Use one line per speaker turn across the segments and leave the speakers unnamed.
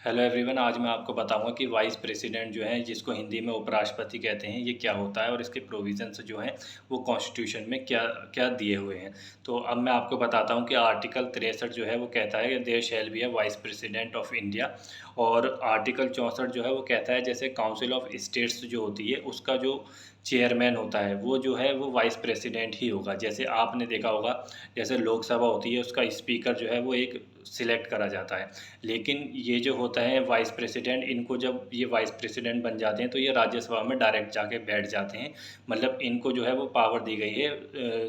Hello everyone, आज मैं आपको बताऊंगा कि वाइस प्रेसिडेंट जो है, जिसको हिंदी में उपराष्ट्रपति कहते हैं, ये क्या होता है और इसके प्रोविजंस जो हैं वो कॉन्स्टिट्यूशन में क्या क्या दिए हुए हैं। तो अब मैं आपको बताता हूं कि आर्टिकल 63 जो है वो कहता है कि there shall be a vice president of India. और आर्टिकल 64 जो है वो कहता है जैसे काउंसिल ऑफ स्टेट्स जो होती है उसका जो चेयरमैन होता है वो जो है वो वाइस प्रेसिडेंट ही होगा। जैसे आपने देखा होगा, जैसे लोकसभा होती है उसका स्पीकर जो है वो एक सिलेक्ट करा जाता है। लेकिन ये जो होता है वाइस प्रेसिडेंट, इनको जब ये वाइस प्रेसिडेंट बन जाते हैं तो ये राज्यसभा में डायरेक्ट जाके बैठ जाते हैं। मतलब इनको जो है वो पावर दी गई है,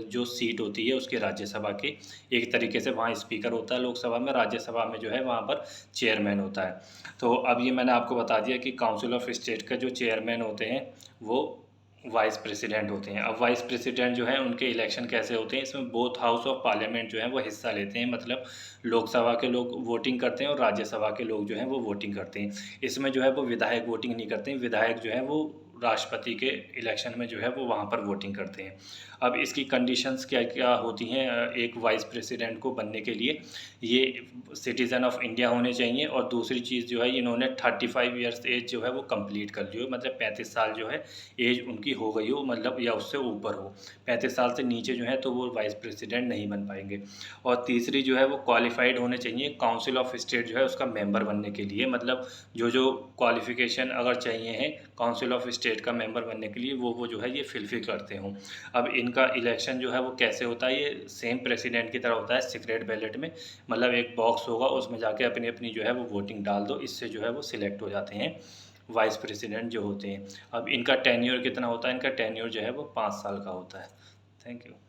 जो सीट होती है उसके राज्यसभा की। एक तरीके से वहाँ स्पीकर होता है लोकसभा में, राज्यसभा में जो है वहाँ पर चेयरमैन होता है। तो अब ये मैंने आपको बता दिया कि काउंसिल ऑफ स्टेट का जो चेयरमैन होते हैं वो वाइस प्रेसिडेंट होते हैं। अब वाइस प्रेसिडेंट जो है उनके इलेक्शन कैसे होते हैं, इसमें बोथ हाउस ऑफ पार्लियामेंट जो है वो हिस्सा लेते हैं। मतलब लोकसभा के लोग वोटिंग करते हैं और राज्यसभा के लोग जो हैं वो वोटिंग करते हैं। इसमें जो है वो विधायक वोटिंग नहीं करते हैं, विधायक जो है वो राष्ट्रपति के इलेक्शन में जो है वो वहाँ पर वोटिंग करते हैं। अब इसकी कंडीशंस क्या क्या होती हैं एक वाइस प्रेसिडेंट को बनने के लिए? ये सिटीज़न ऑफ इंडिया होने चाहिए, और दूसरी चीज़ जो है इन्होंने 35 ईयर्स एज जो है वो कंप्लीट कर ली हो, मतलब 35 साल जो है एज उनकी हो गई हो, मतलब या उससे ऊपर हो। 35 साल से नीचे जो है तो वो वाइस प्रेसिडेंट नहीं बन पाएंगे। और तीसरी जो है वो क्वालिफाइड होने चाहिए काउंसिल ऑफ स्टेट जो है उसका मेंबर बनने के लिए। मतलब जो जो क्वालिफिकेशन अगर चाहिए है काउंसिल ऑफ स्टेट का मेंबर बनने के लिए वो जो है ये फिलफिल करते हों। अब इनका इलेक्शन जो है वो कैसे होता है, ये सेम प्रेसिडेंट की तरह होता है, सीक्रेट बैलेट में। मतलब एक बॉक्स होगा, उसमें जाके अपनी अपनी जो है वो वोटिंग डाल दो, इससे जो है वो सिलेक्ट हो जाते हैं वाइस प्रेसिडेंट जो होते हैं। अब इनका टेन्योर कितना होता है? इनका टेन्योर जो है वो 5 साल का होता है। Thank you.